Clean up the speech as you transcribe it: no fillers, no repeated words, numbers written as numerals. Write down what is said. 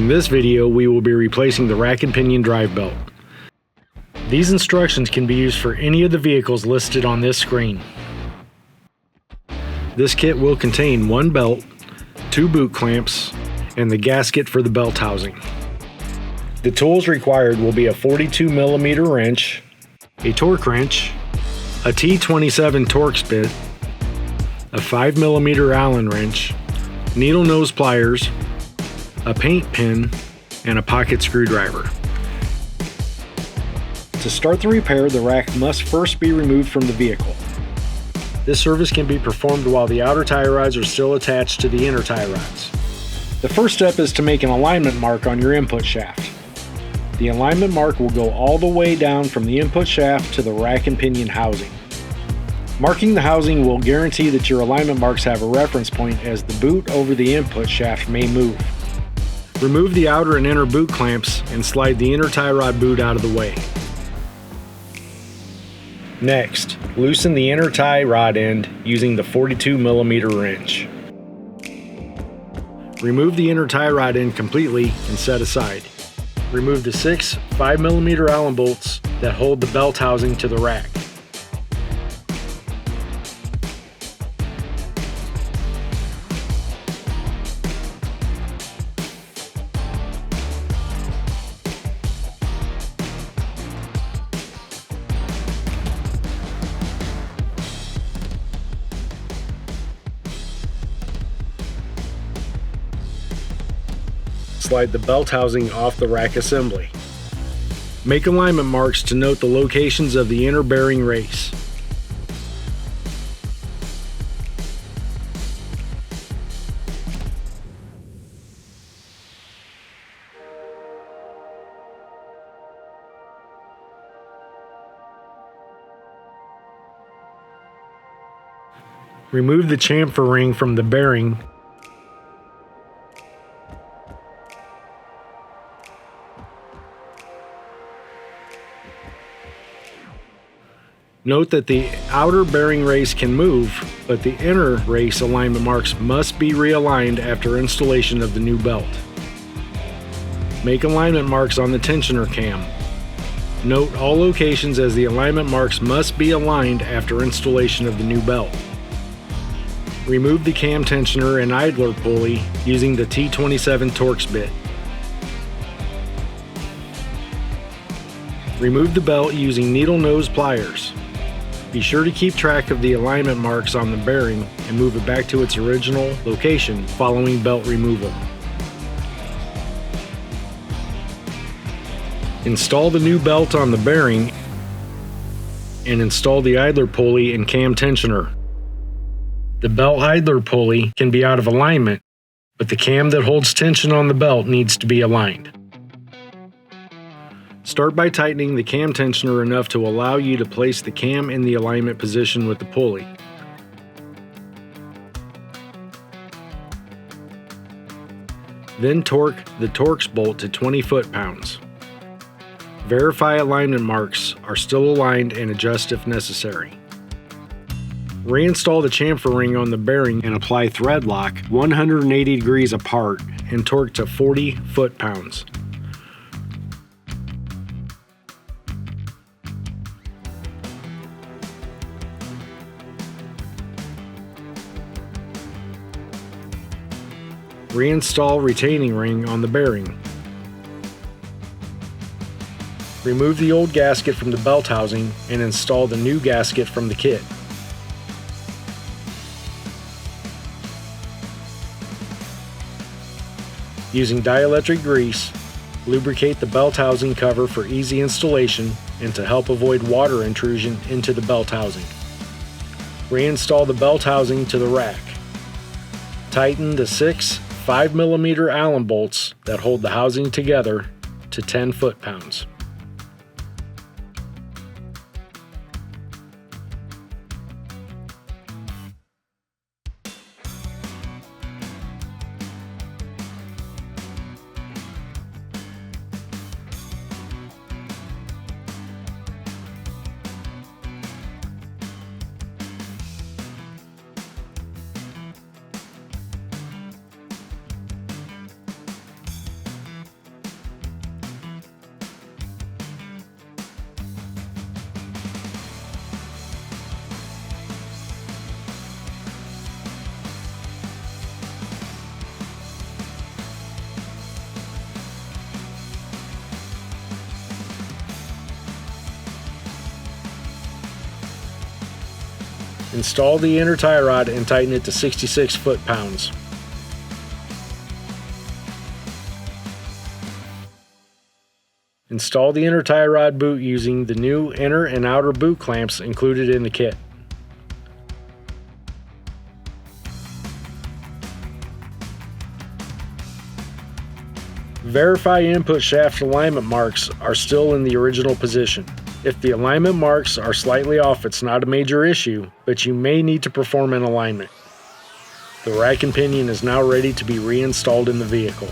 In this video, we will be replacing the rack and pinion drive belt. These instructions can be used for any of the vehicles listed on this screen. This kit will contain one belt, 2 boot clamps, and the gasket for the belt housing. The tools required will be a 42mm wrench, a torque wrench, a T27 Torx bit, a 5mm Allen wrench, needle nose pliers, a paint pen, and a pocket screwdriver. To start the repair, the rack must first be removed from the vehicle. This service can be performed while the outer tie rods are still attached to the inner tie rods. The first step is to make an alignment mark on your input shaft. The alignment mark will go all the way down from the input shaft to the rack and pinion housing. Marking the housing will guarantee that your alignment marks have a reference point, as the boot over the input shaft may move. Remove the outer and inner boot clamps and slide the inner tie rod boot out of the way. Next, loosen the inner tie rod end using the 42mm wrench. Remove the inner tie rod end completely and set aside. Remove the 6 5mm Allen bolts that hold the belt housing to the rack. Slide the belt housing off the rack assembly. Make alignment marks to note the locations of the inner bearing race. Remove the chamfer ring from the bearing . Note that the outer bearing race can move, but the inner race alignment marks must be realigned after installation of the new belt. Make alignment marks on the tensioner cam. Note all locations, as the alignment marks must be aligned after installation of the new belt. Remove the cam tensioner and idler pulley using the T27 Torx bit. Remove the belt using needle nose pliers. Be sure to keep track of the alignment marks on the bearing and move it back to its original location following belt removal. Install the new belt on the bearing and install the idler pulley and cam tensioner. The belt idler pulley can be out of alignment, but the cam that holds tension on the belt needs to be aligned. Start by tightening the cam tensioner enough to allow you to place the cam in the alignment position with the pulley. Then torque the Torx bolt to 20 foot-pounds. Verify alignment marks are still aligned and adjust if necessary. Reinstall the chamfer ring on the bearing and apply thread lock 180 degrees apart and torque to 40 foot-pounds. Reinstall retaining ring on the bearing. Remove the old gasket from the belt housing and install the new gasket from the kit. Using dielectric grease, lubricate the belt housing cover for easy installation and to help avoid water intrusion into the belt housing. Reinstall the belt housing to the rack. Tighten the 6 5mm Allen bolts that hold the housing together to 10 foot-pounds. Install the inner tie rod and tighten it to 66 foot-pounds. Install the inner tie rod boot using the new inner and outer boot clamps included in the kit. Verify input shaft alignment marks are still in the original position. If the alignment marks are slightly off, it's not a major issue, but you may need to perform an alignment. The rack and pinion is now ready to be reinstalled in the vehicle.